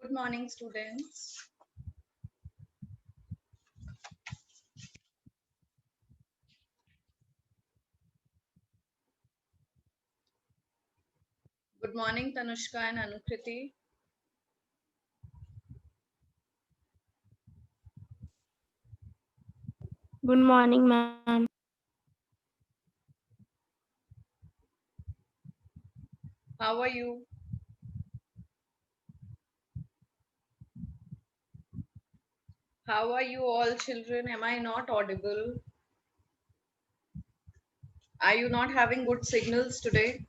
Good morning, students. Good morning, Tanushka and Anukriti. Good morning, ma'am. How are you? How are you all, children? Am I not audible? Are you not having good signals today?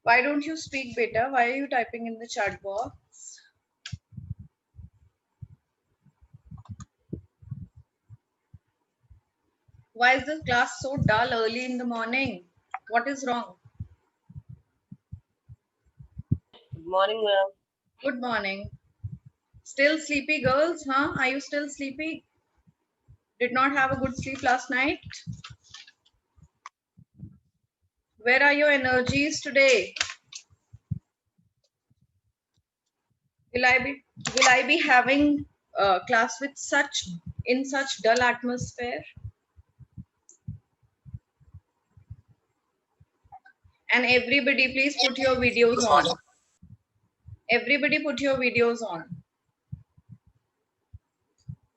Why don't you speak better? Why are you typing in the chat box? Why is the class so dull early in the morning? What is wrong? Good morning, ma'am. Good morning. Still sleepy, girls? Huh? Are you still sleepy? Did not have a good sleep last night? Where are your energies today? Will I be having class with such dull atmosphere? And everybody, please put your videos Good on. morning. Everybody, put your videos on.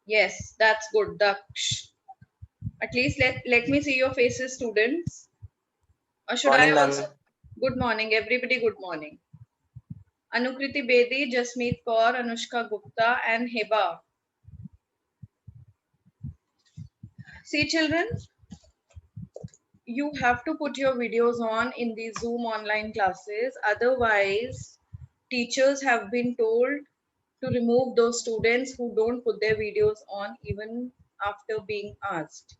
Yes, that's good. Daksh. At least let me see your faces, students. Or should I Morning, also? ma'am. Good morning, everybody. Good morning. Anukriti Bedi, Jasmeet Kaur, Anushka Gupta, and Heba. See, children, you have to put your videos on in these Zoom online classes. Otherwise, teachers have been told to remove those students who don't put their videos on even after being asked.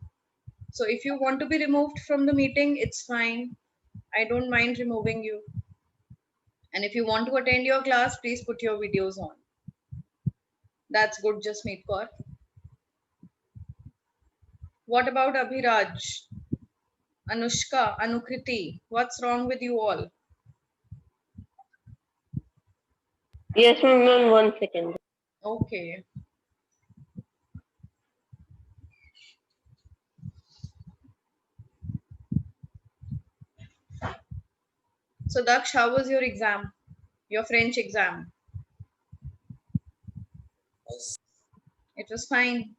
So if you want to be removed from the meeting, it's fine. I don't mind removing you. And if you want to attend your class, please put your videos on. That's good, Jasmeet Kaur. What about Abhiraj, Anushka, Anukriti? What's wrong with you all? Yes, ma'am. 1 second. Okay. So Daksh, how was your exam? Your French exam? Yes. It was fine.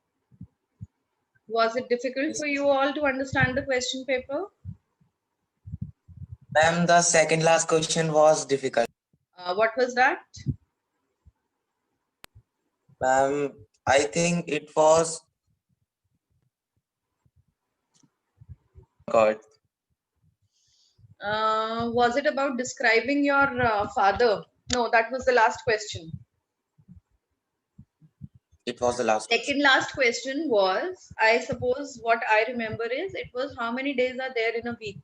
Was it difficult for you all to understand the question paper? Ma'am, the second last question was difficult. What was that? Ma'am, I think it was God. Was it about describing your father? No, that was the last question. It was the last question. Second last question was, I suppose what I remember is it was how many days are there in a week?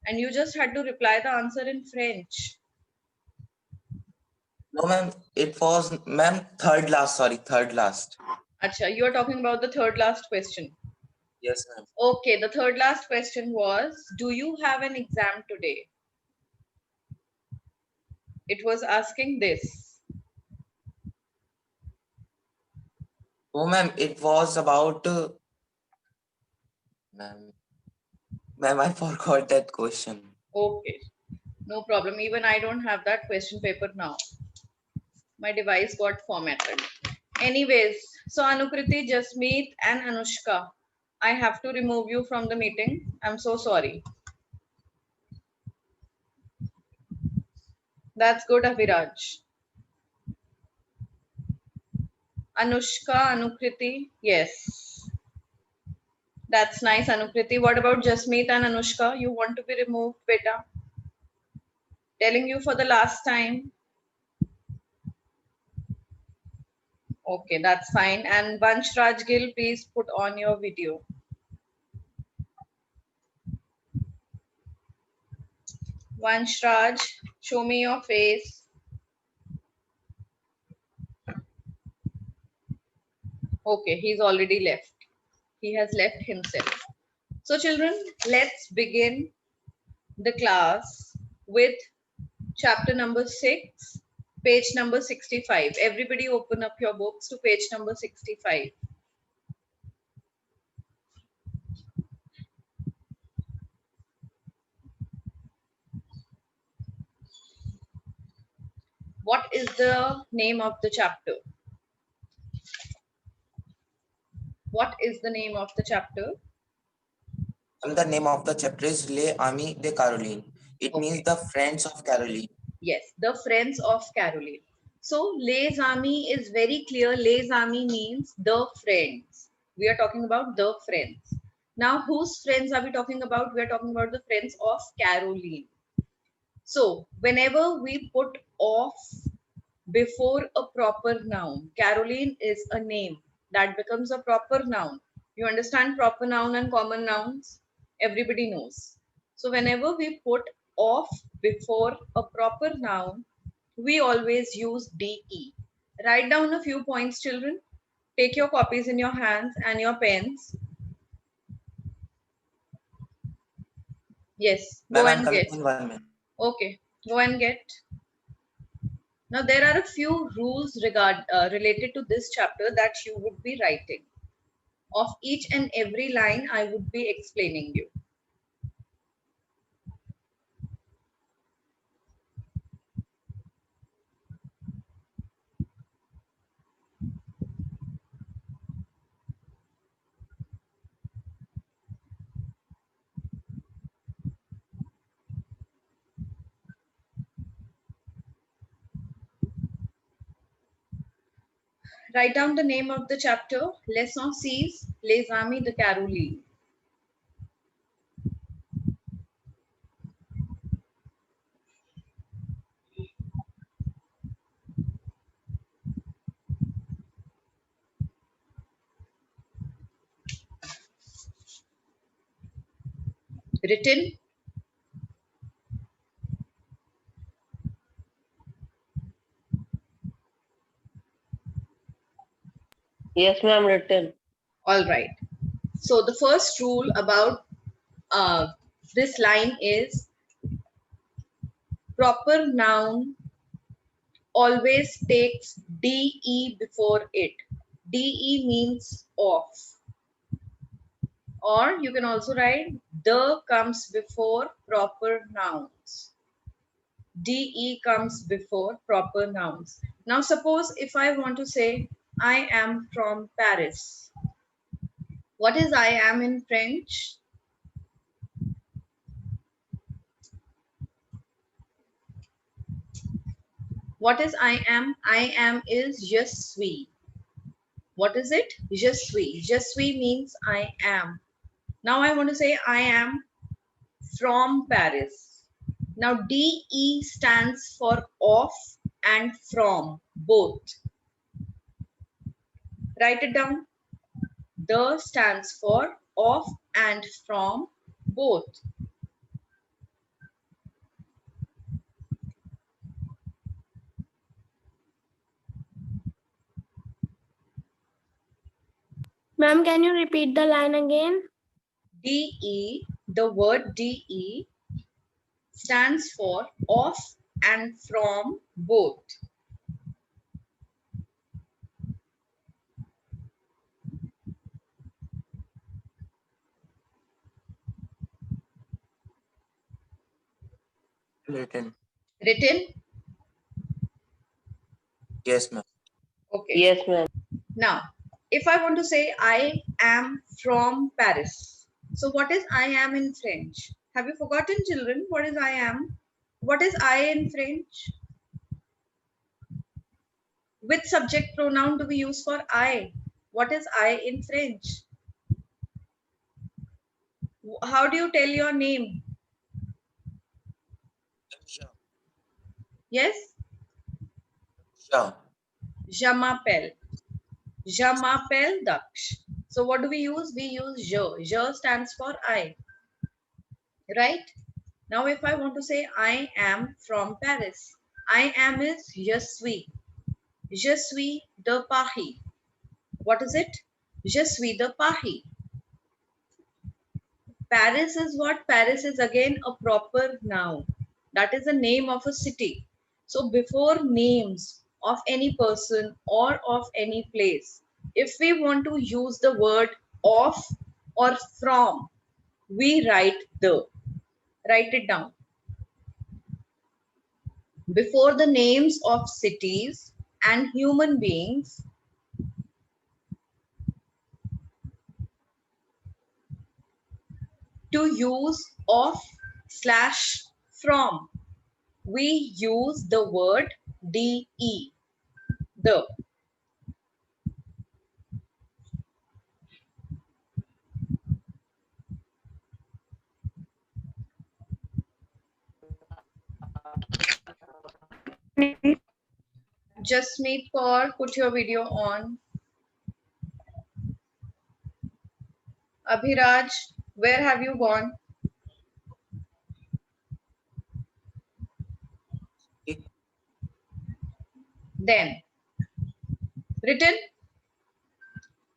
And you just had to reply the answer in French. No, ma'am. It was, ma'am, third last. Sorry, third last. Acha, you are talking about the third last question. Yes, ma'am. Okay, the third last question was, do you have an exam today? It was asking this. Oh, ma'am, it was about. Ma'am, ma'am, I forgot that question. Okay, no problem. Even I don't have that question paper now. My device got formatted. Anyways, so Anukriti, Jasmeet, and Anushka, I have to remove you from the meeting. I'm so sorry. That's good, Abhiraj. Anushka, Anukriti, yes. That's nice, Anukriti. What about Jasmeet and Anushka? You want to be removed, beta? Telling you for the last time. Okay, that's fine. And Vansh Rajgil, please put on your video. Vansh Raj, show me your face. Okay, he's already left. He has left himself. So children, let's begin the class. with chapter number 6, page number 65. Everybody open up your books to page number 65. What is the name of the chapter? What is the name of the chapter? And the name of the chapter is Les Amis de Caroline. It means Okay. the friends of Caroline. Yes, the friends of Caroline. So, les amis is very clear. Les amis means the friends. We are talking about the friends. Now, whose friends are we talking about? We are talking about the friends of Caroline. So, whenever we put off before a proper noun, Caroline is a name that becomes a proper noun. You understand proper noun and common nouns? Everybody knows. So, whenever we put off before a proper noun, we always use DE. Write down a few points, children. Take your copies in your hands and your pens. Yes, go Ma'am, I'm and coming get. in 1 minute. Okay, go and get. Now, there are a few rules related to this chapter that you would be writing. Of each and every line, I would be explaining you. Write down the name of the chapter, Leçon 6, Les Amis de Caroline. Written, Yes, ma'am, written. all right. So the first rule about this line is proper noun always takes DE before it. DE means of. Or you can also write the comes before proper nouns. DE comes before proper nouns. Now suppose if I want to say I am from Paris. What is I am in French? What is I am? I am is je suis. What is it? Je suis. Je suis means I am. Now I want to say I am from Paris. Now DE stands for of and from, both. Write it down. The stands for of and from, both. Ma'am, can you repeat the line again? DE, the word DE stands for of and from, both. Written. Written? Yes, ma'am. Okay. Yes, ma'am. Now, if I want to say I am from Paris, so what is I am in French? Have you forgotten, children? What is I am? What is I in French? Which subject pronoun do we use for I? What is I in French? How do you tell your name? Sure. Yes? Sure. Je m'appelle. Je m'appelle Daksh. So what do we use? We use je. Je stands for I. Right? Now if I want to say I am from Paris, I am is je suis. Je suis de Paris. What is it? Je suis de Paris. Paris is what? Paris is again a proper noun That is the name of a city. So before names of any person or of any place, if we want to use the word of or from, we write the. Write it down. Before the names of cities and human beings, to use of slash from, we use the word de, the. Just meet Kaur, put your video on. Abhiraj, where have you gone? Then, written.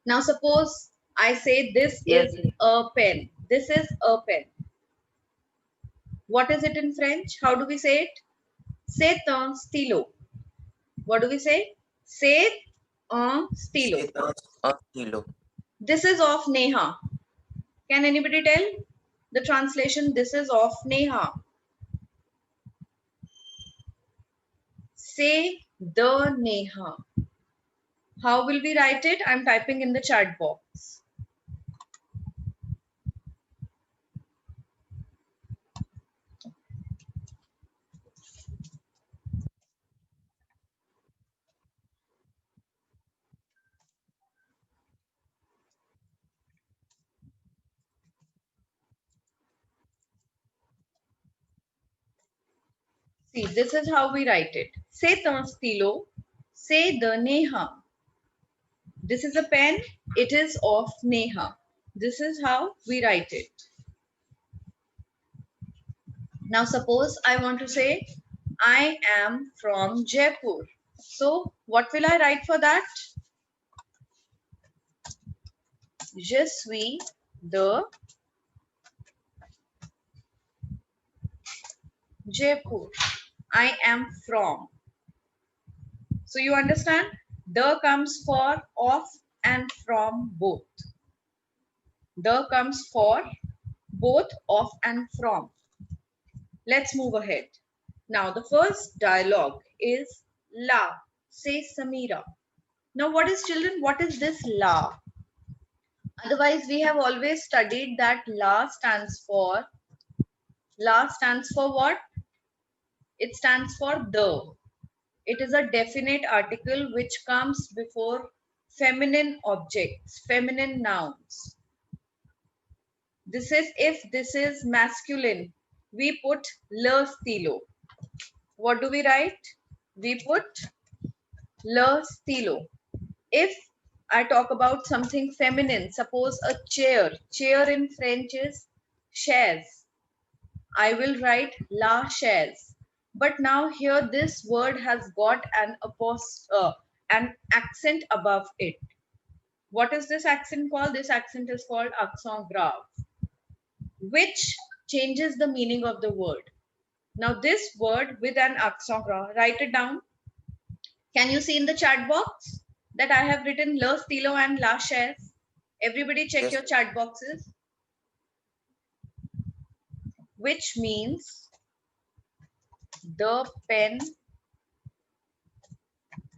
Now suppose I say this Yes. is a pen. This is a pen. What is it in French? How do we say it? C'est un stylo. What do we say? C'est un stylo. C'est un stylo. This is of Neha. Can anybody tell the translation? This is of Neha. Say the Neha. How will we write it? I'm typing in the chat box. See, this is how we write it. C'est un stylo. C'est de Neha. This is a pen. It is of Neha. This is how we write it. Now suppose I want to say I am from Jaipur. So what will I write for that? Je suis de Jaipur. I am from. So you understand? The comes for of and from both. The comes for both of and from. Let's move ahead. Now the first dialogue is La, say Samira. Now what is, children, what is this La? Otherwise we have always studied that La stands for what? It stands for the. It is a definite article which comes before feminine objects, feminine nouns. This is, if this is masculine, we put le stilo. What do we write? We put le stilo. If I talk about something feminine, suppose a chair. Chair in French is chaise. I will write la chaise. But now here this word has got an accent above it. What is this accent called? This accent is called accent grave, which changes the meaning of the word. Now this word with an accent grave, write it down. Can you see in the chat box that I have written le stilo and la chaise? Everybody check Yes. your chat boxes. Which means the pen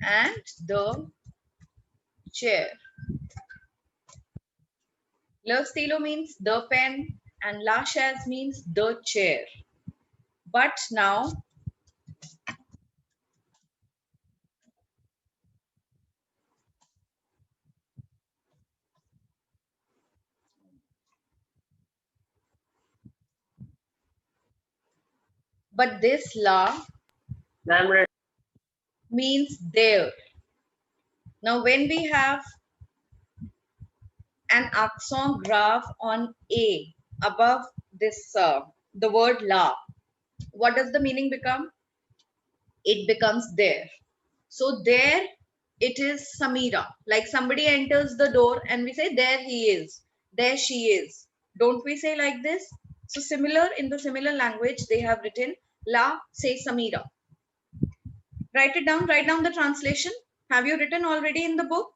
and the chair. Le stilo means the pen and la chaise means the chair. But now this la Ma'am, means there. Now when we have an accent grave on A above this, the word la, what does the meaning become? It becomes there. So there it is Samira. Like somebody enters the door and we say there he is, there she is. Don't we say like this? So similar, in the similar language they have written La say Samira. Write it down. Write down the translation. Have you written already in the book?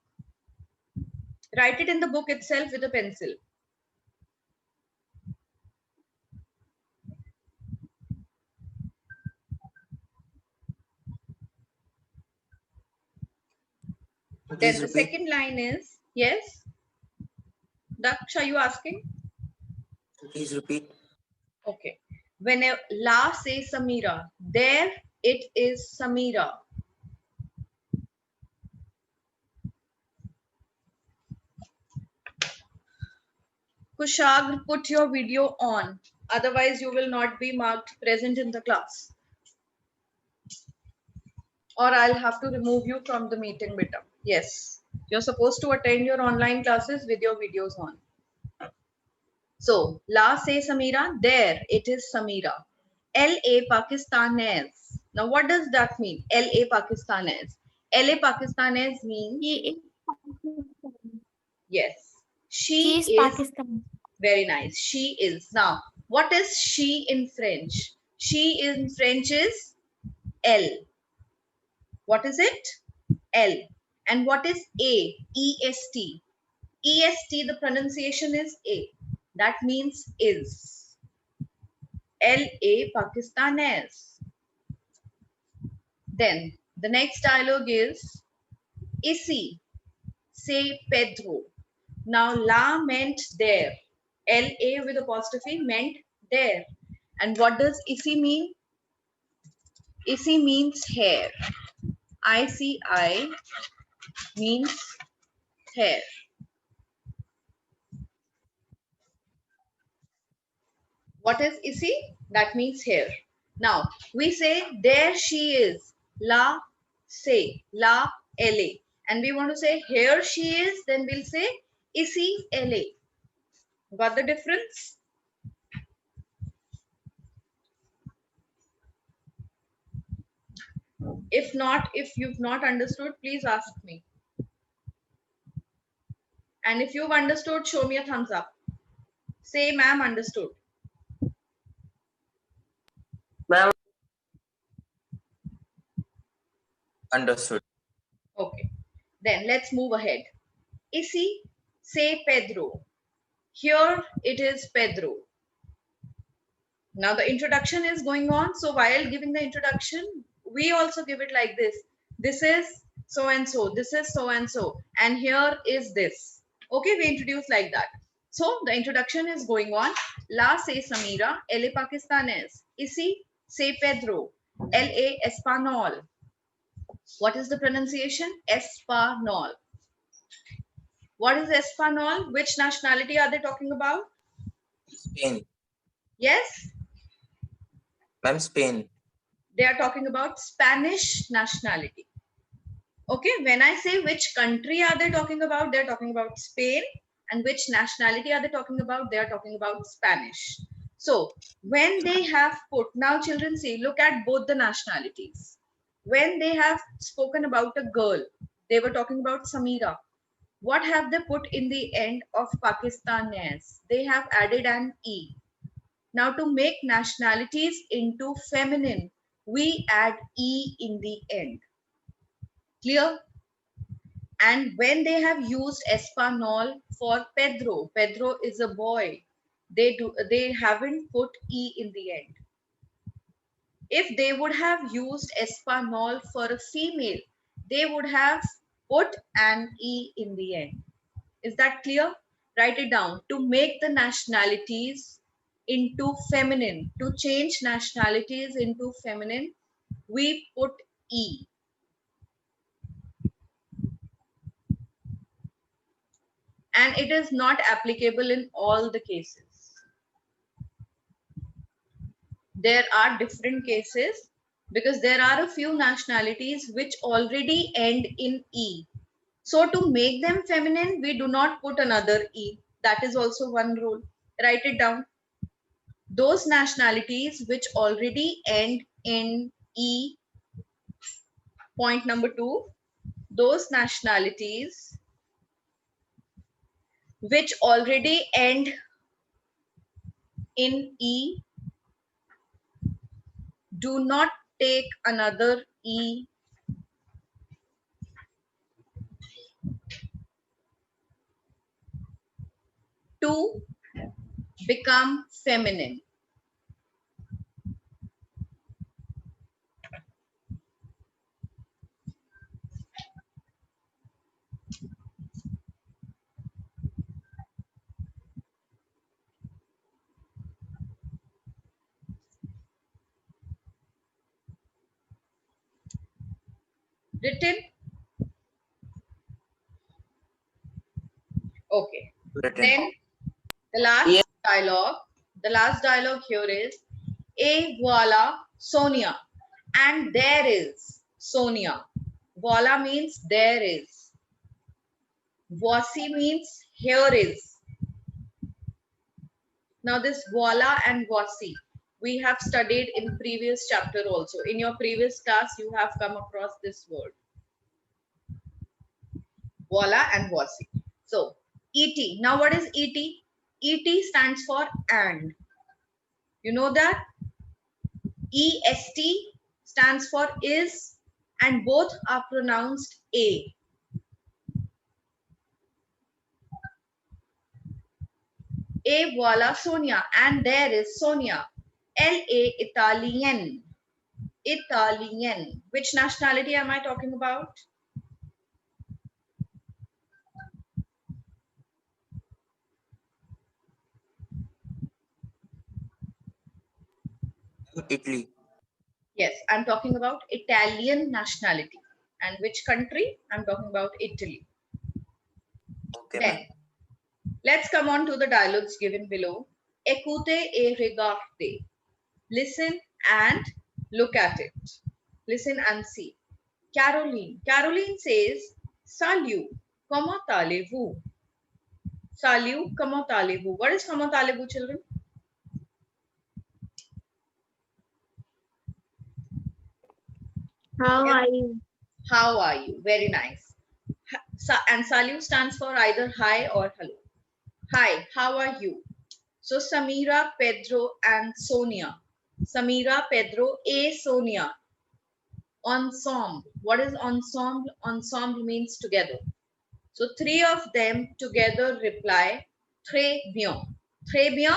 Write it in the book itself with a pencil. Then Please the repeat. second line is, yes, Daksh, are you asking? Please repeat. Okay. When La say Samira, there it is Samira. Kushagr, put your video on. Otherwise, you will not be marked present in the class. Or I'll have to remove you from the meeting, beta. Yes. You're supposed to attend your online classes with your videos on. So, La say Samira, there it is Samira. LA Pakistanes. Now, what does that mean? LA Pakistanes. LA Pakistanes means, She is Pakistan. yes, She she is is. Pakistan. Very nice. She is. Now, what is she in French? She in French is L. What is it? L. And what is A? EST. EST, the pronunciation is A. That means is. LA Pakistanes. Then the next dialogue is Isi, say Pedro. Now la meant there. LA with apostrophe meant there. And what does Isi mean? Isi means hair. ICI means hair. What is Isi? That means hair. Now we say there she is. La say la la. And we want to say here she is, then we'll say Isi la. Got the difference? If not, if you've not understood, please ask me. And if you've understood, show me a thumbs up. Say, ma'am, understood. Ma'am, Understood. Okay. Then let's move ahead. Isi, say Pedro. Here it is Pedro. Now the introduction is going on. So while giving the introduction, we also give it like this. This is so and so. This is so and so. And here is this. Okay, we introduce like that. So the introduction is going on. La say Samira, LA Pakistanes. Isi say Pedro, LA Espanol. What is the pronunciation? Espanol. What is Espanol? Which nationality are they talking about? Spain. Yes, Ma'am, Spain. they are talking about Spanish nationality. Okay, when I say which country are they talking about, they're talking about Spain. And which nationality are they talking about? They are talking about Spanish. So when they have put, now children see, look at both the nationalities. When they have spoken about a girl, they were talking about Samira. What have they put in the end of Pakistanes? They have added an E. Now to make nationalities into feminine, we add E in the end. Clear? And when they have used Espanol for Pedro, Pedro is a boy. They haven't put E in the end. If they would have used Espanol for a female, they would have put an E in the end. Is that clear? Write it down. To make the nationalities into feminine, to change nationalities into feminine, we put E. And it is not applicable in all the cases. There are different cases because there are a few nationalities which already end in E. So to make them feminine, we do not put another E. That is also one rule. Write it down. Those nationalities which already end in E, point number 2, those nationalities which already end in E, Do not take another E. To become feminine. Written? Okay. Written. Then the last dialogue here is A voila Sonia, and there is Sonia. Voila means there is. Voici means here is. Now this voila and voici we have studied in previous chapter also. In your previous class you have come across this word. Voila and voici. So ET. Now what is ET? ET stands for and. You know that? EST stands for is, and both are pronounced A. A voila Sonia, and there is Sonia. LA Italian. Italian. Which nationality am I talking about? Italy. Yes, I'm talking about Italian nationality. And which country? I'm talking about Italy. Okay, Then, ma'am. let's come on to the dialogues given below. Écoute et regarde. Listen and look at it. Listen and see. Caroline. Caroline says, Salut, comment allez-vous? Salut, comment allez-vous? What is comment allez-vous, children? How are you? How are you? Very nice. And salut stands for either hi or hello. Hi, how are you? So Samira, Pedro, and Sonia. Samira, Pedro, Sonia. Ensemble. What is ensemble? Ensemble means together. So three of them together reply, très bien. Très bien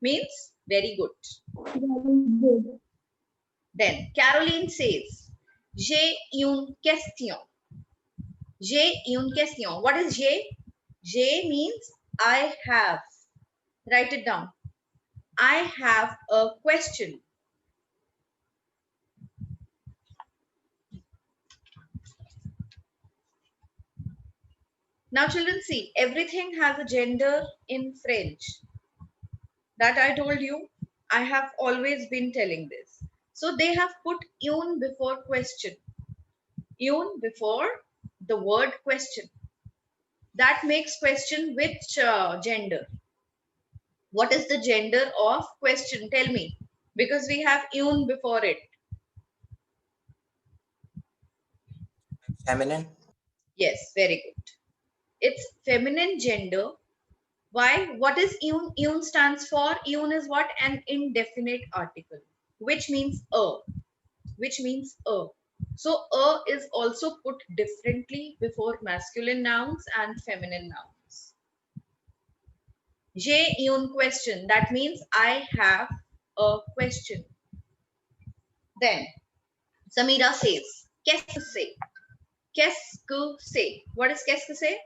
means very good. Very good. Then Caroline says, j'ai une question. J'ai une question. What is j'ai? J'ai means I have. Write it down. I have a question. Now children, see, everything has a gender in French. That I told you. I have always been telling this. So they have put une before question. Une before the word question. That makes question which gender? What is the gender of question? Tell me. Because we have une before it. Feminine. Yes, very good. It's feminine gender. Why? What is une? Une stands for, une is what? An indefinite article, which means a. Which means a. So a is also put differently before masculine nouns and feminine nouns. J'ai une question. That means I have a question. Then Samira says, qu'est-ce que c'est? Qu'est-ce que c'est? What is qu'est-ce que c'est?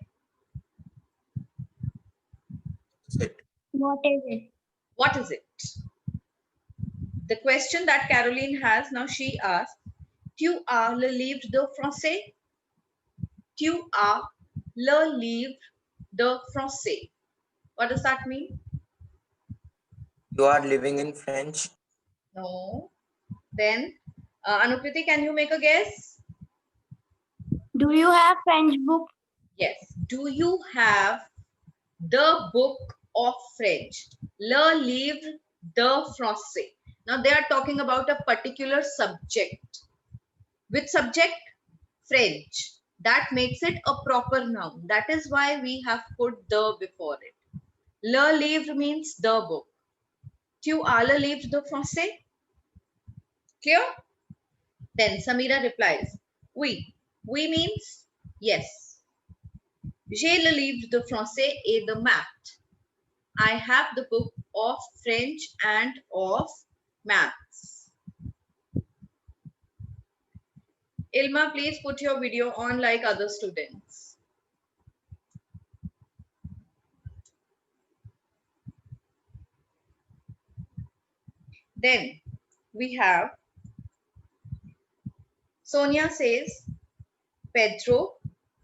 Sit. What is it? What is it? The question that Caroline has now, she asks, tu as le livre de français? Tu as le livre de français. What does that mean? You are living in French. No. Then, Anupriti, can you make a guess? Do you have French book? Yes. Do you have the book of French? Le livre de français. Now, they are talking about a particular subject. Which subject? French. That makes it a proper noun. That is why we have put the before it. Le livre means the book. Tu as le livre de français? Clear? Then Samira replies, oui. Oui means yes. J'ai le livre de français et de maths. I have the book of French and of maths. Ilma, please put your video on like other students. Then we have Sonia says, Pedro,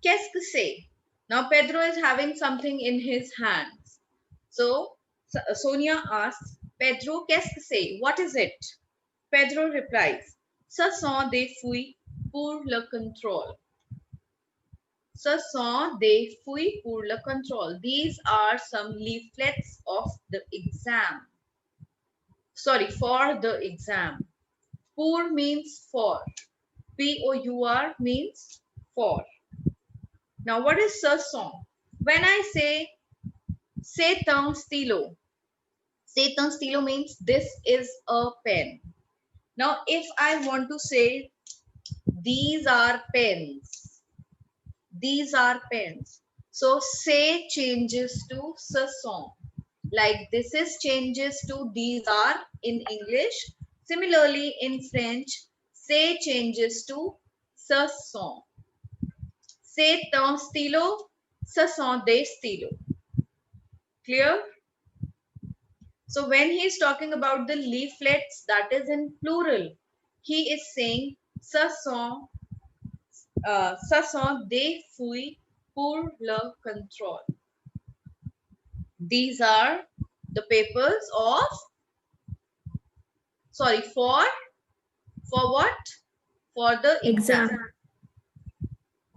qu'est-ce que c'est? Now Pedro is having something in his hands. So Sonia asks, Pedro, qu'est-ce que c'est? What is it? Pedro replies, ce sont des fouilles pour le contrôle. Ce sont des fouilles pour le contrôle. These are some leaflets of the exam. Sorry, for the exam. Pour means for. P-O-U-R means for. Now, what is ce sont? When I say c'est un stylo means this is a pen. Now, if I want to say these are pens, so say changes to ce sont. Like this is changes to these are in English. Similarly, in French, say changes to ce sont. C'est un stylo, ce sont des stylos. Clear? So when he is talking about the leaflets, that is in plural. He is saying ce sont des fouilles pour le contrôle. These are the papers of, sorry, for what? For the exam.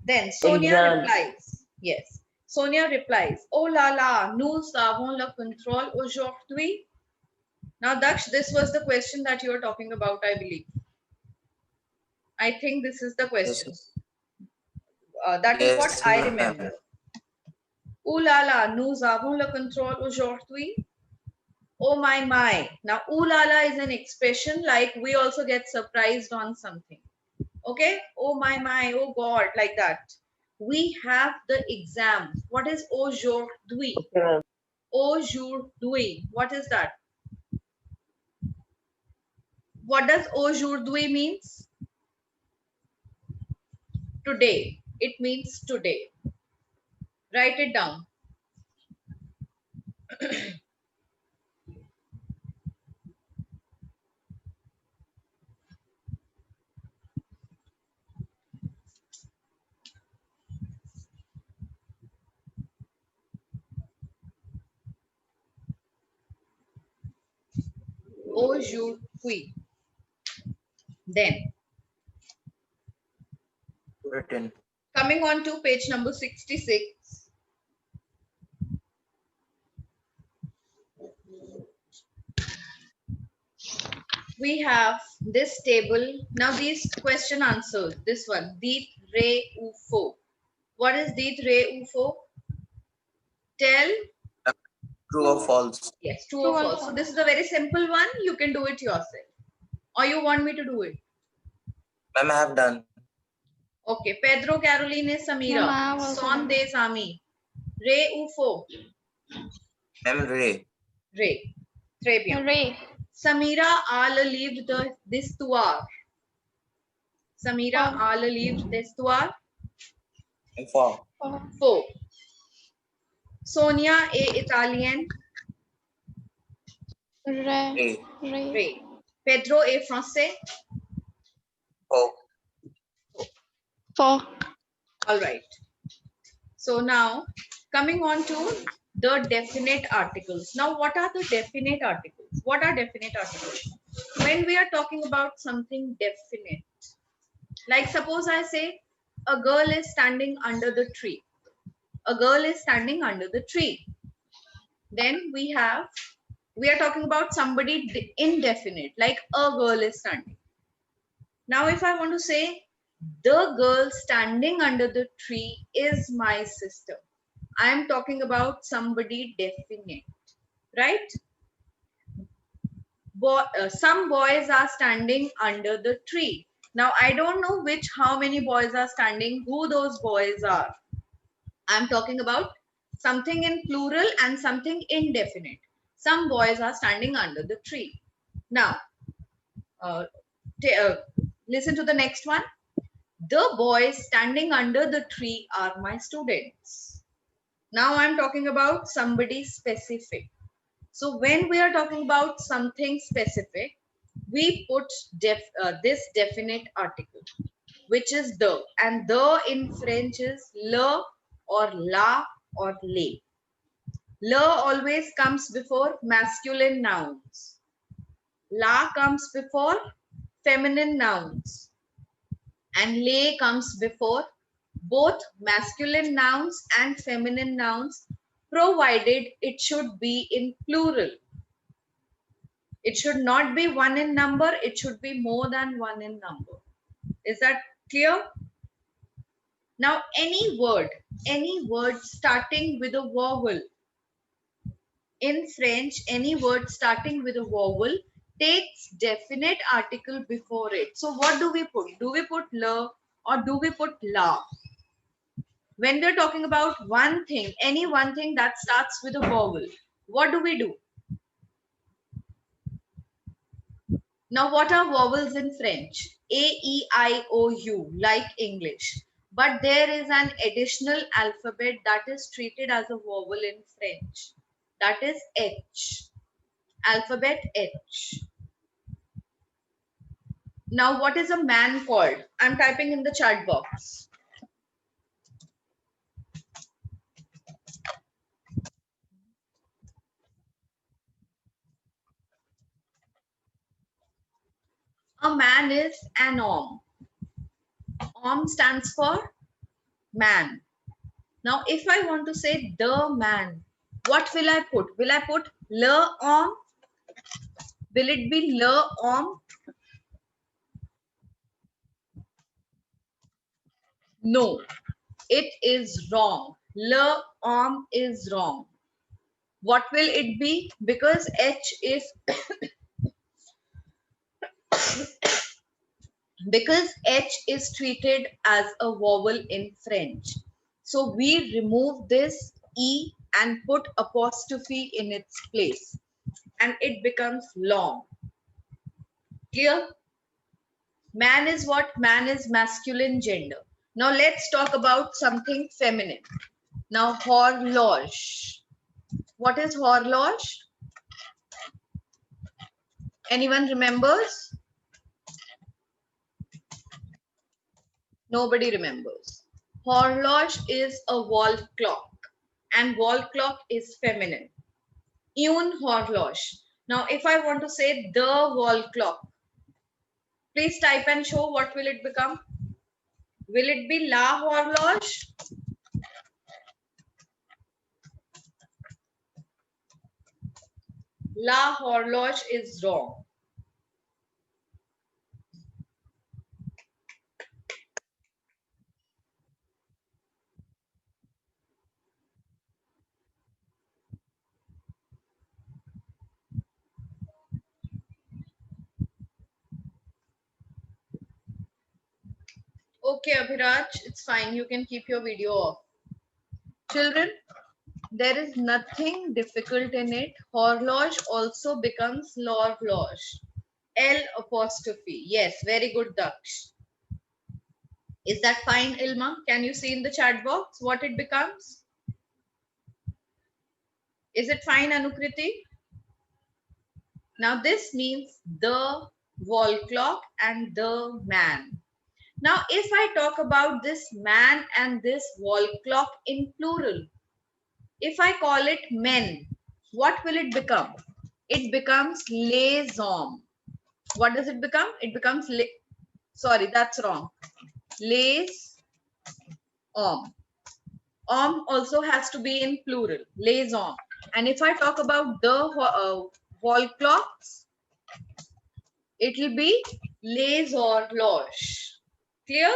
Then Sonia replies, yes. Sonia replies, oh la la, nous avons le contrôle aujourd'hui. Now Daksh, this was the question that you were talking about, I believe. I think this is the question. That is what I remember. Ooh la la, nous avons le contrôle aujourd'hui. Oh my. Now, ooh la la is an expression like we also get surprised on something. Okay? Oh my, oh God, like that. We have the exam. What is aujourd'hui? Aujourd'hui. What is that? What does aujourd'hui means? Today. It means today. Write it down. Aujourd'hui. Then, Written. coming on to page number 66. We have this table. Now these question answers. This one, dit, re, ou, faux. What is dit, re, ou, faux? Tell. True or false? Yes, true or false. So this is a very simple one. You can do it yourself. Or you want me to do it? Ma'am, I have done. Okay. Pedro, Caroline, Samira. Son des amis. Re ou faux? Ma'am, Ray. Re. Très bien. Ray. Samira a le livre d'histoire. Samira a le livre d'histoire. For. Faux. Sonia est italienne. Ray. Ray. Pedro est français. For. All right. So now coming on to the definite articles. Now, what are the definite articles? What are definite articles? When we are talking about something definite, like suppose I say a girl is standing under the tree. A girl is standing under the tree. Then we are talking about somebody indefinite, like a girl is standing. Now, if I want to say the girl standing under the tree is my sister, I am talking about somebody definite, right? Some boys are standing under the tree. Now I don't know how many boys are standing, who those boys are. I'm talking about something in plural and something indefinite. Some boys are standing under the tree. Now, uh, listen to the next one. The boys standing under the tree are my students. Now I'm talking about somebody specific. So when we are talking about something specific, we put this definite article, which is the, and the in French is le or la or le. Le always comes before masculine nouns. La comes before feminine nouns. And le comes before both masculine nouns and feminine nouns, provided it should be in plural. It should not be one in number, it should be more than one in number. Is that clear? Now, any word starting with a vowel. In French, any word starting with a vowel takes definite article before it. So what do we put? Do we put le or do we put la? When we're talking about one thing, any one thing that starts with a vowel, what do we do? Now, what are vowels in French? A, E, I, O, U, like English. But there is an additional alphabet that is treated as a vowel in French. That is H. Alphabet H. Now, what is a man called? I'm typing in the chat box. A man is an homme. Homme stands for man. Now, if I want to say the man, what will I put? Will I put le homme? Will it be le homme? No, it is wrong. Le homme is wrong. What will it be? Because H is because H is treated as a vowel in French. So we remove this E and put apostrophe in its place. And it becomes long. Clear? Man is what? Man is masculine gender. Now let's talk about something feminine. Now horloge. What is horloge? Anyone remembers? Nobody remembers. Horloge is a wall clock and wall clock is feminine. Une horloge. Now if I want to say the wall clock, please type and show what will it become. Will it be la horloge? La horloge is wrong. Okay, Abhiraj, it's fine. You can keep your video off. Children, there is nothing difficult in it. Horloge also becomes l'horloge. L apostrophe. Yes, very good, Daksh. Is that fine, Ilma? Can you see in the chat box what it becomes? Is it fine, Anukriti? Now this means the wall clock and the man. Now if I talk about this man and this wall clock in plural, if I call it men, what will it become? It becomes les hommes. What does it become? It becomes, sorry, that's wrong. Les hommes. Homme also has to be in plural, les hommes. And if I talk about the wall clocks, it will be les horloges. Clear?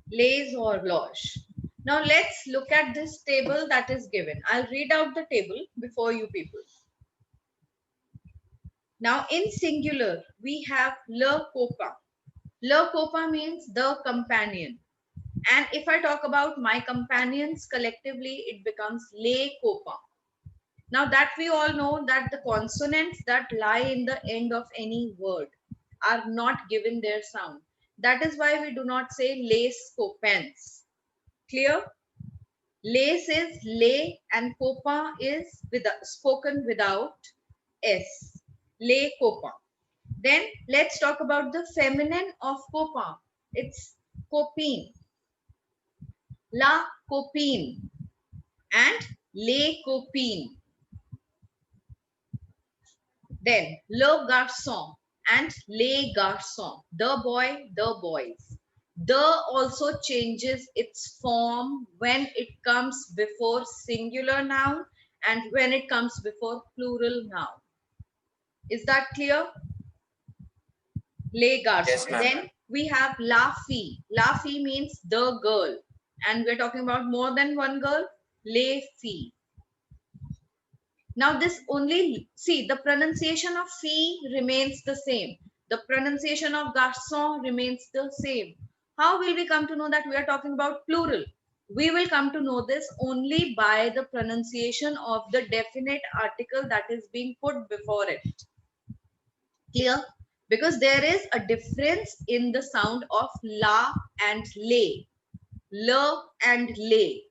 Les horloges. Now let's look at this table that is given. I'll read out the table before you people. Now in singular, we have le copain. Le copain means the companion. And if I talk about my companions collectively, it becomes les copains. Now that we all know that the consonants that lie in the end of any word are not given their sound. That is why we do not say les copains. Clear? Les is les and copain is spoken without S. Les copains. Then let's talk about the feminine of copain. It's copine. La copine and les copines. Then le garçon and les garçons. The boy, the boys. The also changes its form when it comes before singular noun and when it comes before plural noun. Is that clear? Les garçons. Yes, ma'am. Then we have la fille. La fille means the girl. And we're talking about more than one girl. Les filles. Now this only, see, the pronunciation of fille remains the same. The pronunciation of garçon remains the same. How will we come to know that we are talking about plural? We will come to know this only by the pronunciation of the definite article that is being put before it. Clear? Because there is a difference in the sound of la and le. Le and le.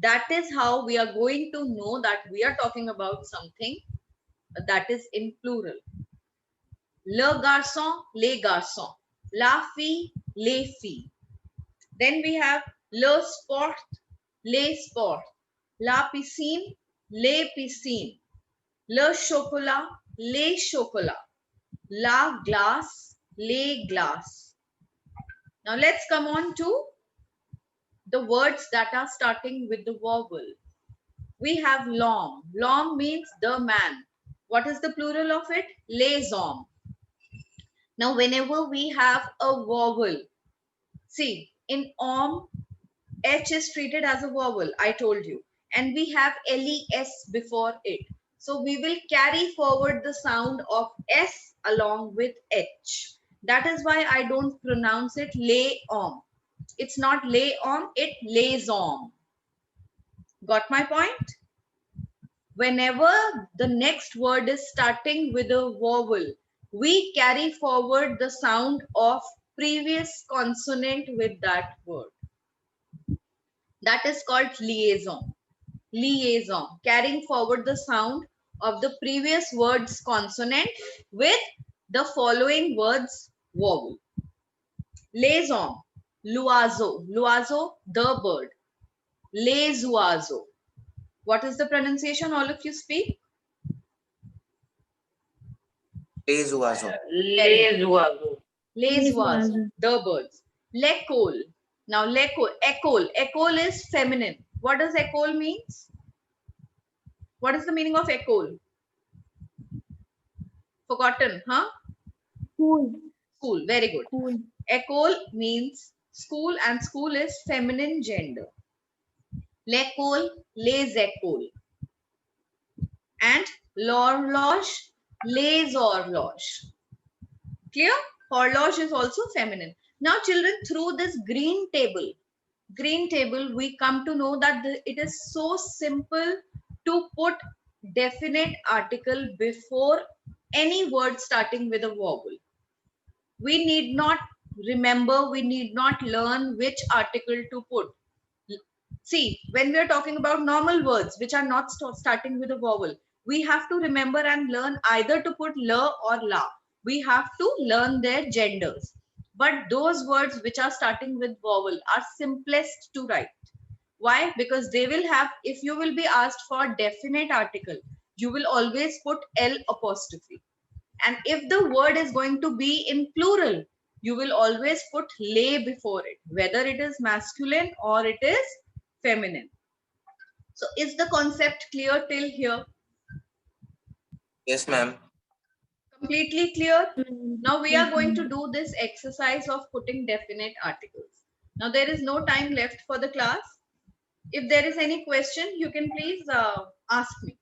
That is how we are going to know that we are talking about something that is in plural. Le garçon, les garçons. La fille, les filles. Then we have le sport, les sports. La piscine, les piscines. Le chocolat, les chocolats. La glace, les glaces. Now let's come on to the words that are starting with the vowel. We have l'homme. L'homme means the man. What is the plural of it? Les hommes. Now, whenever we have a vowel, see, in homme, H is treated as a vowel, I told you. And we have les before it. So, we will carry forward the sound of S along with H. That is why I don't pronounce it les hommes. It's not les hommes, it's les hommes. Got my point? Whenever the next word is starting with a vowel, we carry forward the sound of previous consonant with that word. That is called liaison. Liaison, carrying forward the sound of the previous word's consonant with the following word's vowel. Les hommes, l'oiseau, l'oiseau, the bird. Les oiseaux. What is the pronunciation? All of you speak. Les oiseaux. Les oiseaux. Les Les oiseaux, oiseaux. the birds. L'école. Now, l'école, école. École is feminine. What does école means? What is the meaning of école? Forgotten, huh? School. School. Very good. School. École means school, and school is feminine gender. L'école, les écoles. And l'horloge, les horloges. Clear? Horloge is also feminine. Now, children, through this green table, we come to know that it is so simple to put definite article before any word starting with a vowel. We need not remember, we need not learn which article to put. See, when we are talking about normal words which are not starting with a vowel, we have to remember and learn either to put la or la. We have to learn their genders. But those words which are starting with vowel are simplest to write. Why? Because they will have, if you will be asked for definite article, you will always put L apostrophe. And if the word is going to be in plural, you will always put le before it, whether it is masculine or it is feminine. So is the concept clear till here? Yes, ma'am. Completely clear? Now we are going to Mhm. do this exercise of putting definite articles. Now there is no time left for the class. If there is any question, you can please ask me.